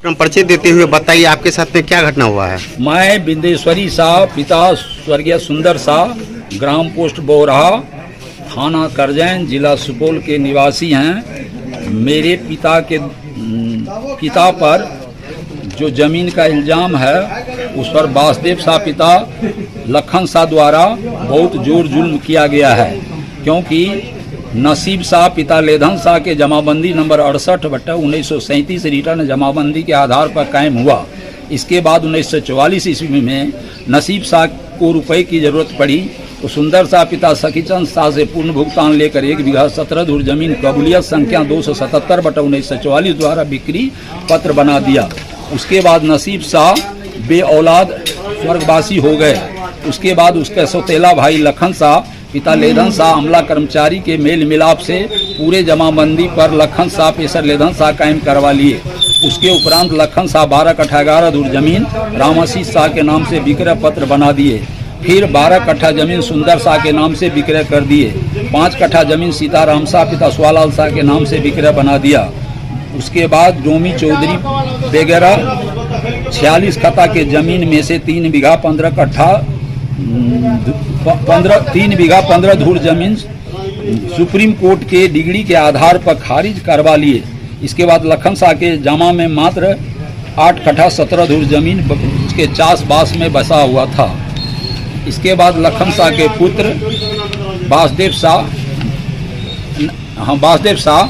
परिचय देते हुए बताइए आपके साथ में क्या घटना हुआ है। मैं बिंदेश्वरी शाह, पिता स्वर्गीय सुंदर शाह, ग्राम पोस्ट बोरहा, थाना करजैन, जिला सुपौल के निवासी हैं। मेरे पिता पर जो जमीन का इल्ज़ाम है उस पर वासुदेव शाह पिता लखन शाह द्वारा बहुत जोर जुल्म किया गया है, क्योंकि नसीब शाह पिता लेधन शाह के जमाबंदी नंबर 68/1937 रिटर्न जमाबंदी के आधार पर कायम हुआ। इसके बाद 1944 ईस्वी में नसीब शाह को रुपए की ज़रूरत पड़ी तो सुंदर शाह पिता सखीचंद शाह से पूर्ण भुगतान लेकर 1 बीघा 17 धूर जमीन कबूलियत संख्या 277/1944 द्वारा बिक्री पत्र बना दिया। उसके बाद नसीब शाह बे औलाद स्वर्गवासी हो गए। उसके बाद उसके सौतेला भाई लखन शाह पिता लेधन शाह अमला कर्मचारी के मेल मिलाप से पूरे जमाबंदी पर लखन शाह पेशर लेधन शाह कायम करवा लिए। उसके उपरांत लखन शाह 12 कट्ठा 11 धूर जमीन रामाशीष शाह के नाम से विक्रय पत्र बना दिए। फिर 12 कट्ठा जमीन सुंदर शाह के नाम से विक्रय कर दिए। 5 कट्ठा जमीन सीताराम शाह पिता सुवालाल शाह के नाम से विक्रय बना दिया। उसके बाद डोमी चौधरी वगैरह 46 कट्ठा के जमीन में से 3 बीघा 15 कट्ठा 3 बीघा 15 धूर जमीन सुप्रीम कोर्ट के डिग्री के आधार पर खारिज करवा लिए। इसके बाद लखन शाह के जमा में मात्र 8 कट्ठा 17 धूर जमीन के चास बास में बसा हुआ था। इसके बाद लखन शाह के पुत्र वासुदेव शाह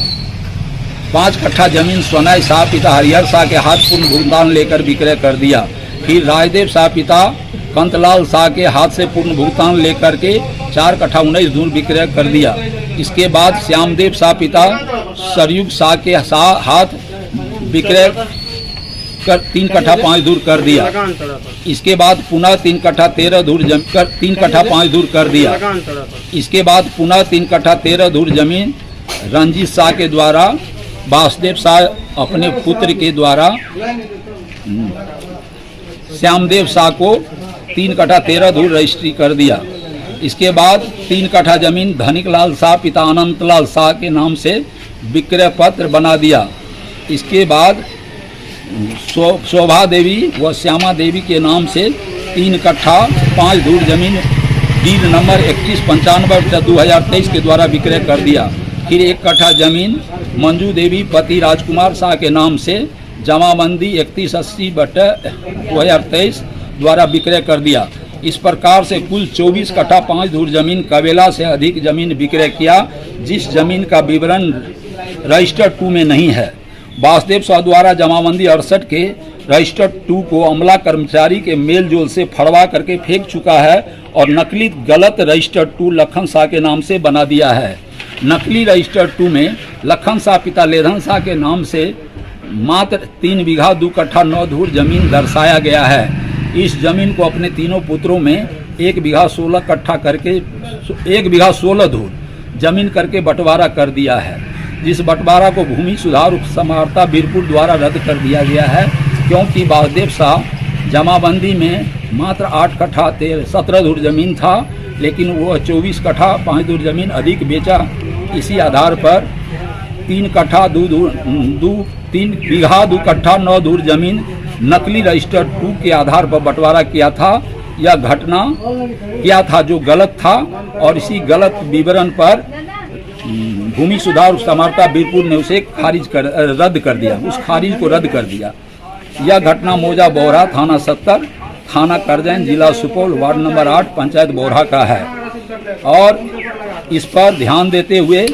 5 कट्ठा जमीन सोनाई शाह पिता हरिहर शाह के हाथ पूर्ण भुगतान लेकर विक्रय कर दिया। फिर राजदेव शाह पिता कंतलाल शाह के हाथ से पूर्ण भुगतान लेकर के 4 कट्ठा 19 धूर विक्रय कर दिया। इसके बाद श्यामदेव शाह पिता सरयुग शाह के हाथ विक्रय कर 3 कट्ठा 5 धूर कर दिया। इसके बाद पुनः 3 कट्ठा 13 धूर 3 कट्ठा 5 धूर कर दिया। इसके बाद पुनः 3 कट्ठा 13 धूर जमीन रंजीत शाह के द्वारा वासुदेव शाह अपने पुत्र के द्वारा श्यामदेव शाह को 3 कट्ठा 13 धूर रजिस्ट्री कर दिया। इसके बाद 3 कट्ठा जमीन धनिकलाल शाह पिता अनंतलाल शाह के नाम से विक्रय पत्र बना दिया। इसके बाद शोभा देवी व श्यामा देवी के नाम से 3 कट्ठा 5 धूर जमीन डीड नंबर 2195/2023 के द्वारा विक्रय कर दिया। फिर 1 कट्ठा जमीन मंजू देवी पति राजकुमार शाह के नाम से जमाबंदी 3180/2023 द्वारा विक्रय कर दिया। इस प्रकार से कुल 24 कट्ठा 5 धूर जमीन कबेला से अधिक जमीन विक्रय किया, जिस जमीन का विवरण रजिस्टर 2 में नहीं है। वासुदेव शाह द्वारा जमाबंदी 68 के रजिस्टर 2 को अमला कर्मचारी के मेल जोल से फड़वा करके फेंक चुका है और नकली गलत रजिस्टर 2 लखन शाह के नाम से बना दिया है। नकली रजिस्टर 2 में लखन शाह पिता लेधन शाह के नाम से मात्र 3 बीघा 2 कट्ठा 9 धूर जमीन दर्शाया गया है। इस जमीन को अपने तीनों पुत्रों में 1 बीघा 16 कट्ठा करके 1 बीघा 16 धूर जमीन करके बंटवारा कर दिया है, जिस बंटवारा को भूमि सुधार समाहर्ता बीरपुर द्वारा रद्द कर दिया गया है, क्योंकि वासुदेव शाह जमाबंदी में मात्र 8 कट्ठा 17 धूर जमीन था, लेकिन वह 24 कट्ठा 5 धूर जमीन अधिक बेचा। इसी आधार पर 3 बीघा 2 कट्ठा 9 धूर जमीन नकली रजिस्टर 2 के आधार पर बंटवारा किया था। यह घटना क्या था जो गलत था, और इसी गलत विवरण पर भूमि सुधार समाहर्ता बीरपुर ने उसे रद्द कर दिया। उस खारिज को रद्द कर दिया। यह घटना मौजा बोरहा थाना 70 थाना करजैन जिला सुपौल वार्ड नंबर 8 पंचायत बोरहा का है, और इस पर ध्यान देते हुए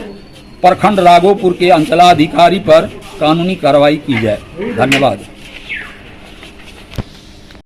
प्रखंड राघोपुर के अंचलाधिकारी पर कानूनी कार्रवाई की जाए। धन्यवाद।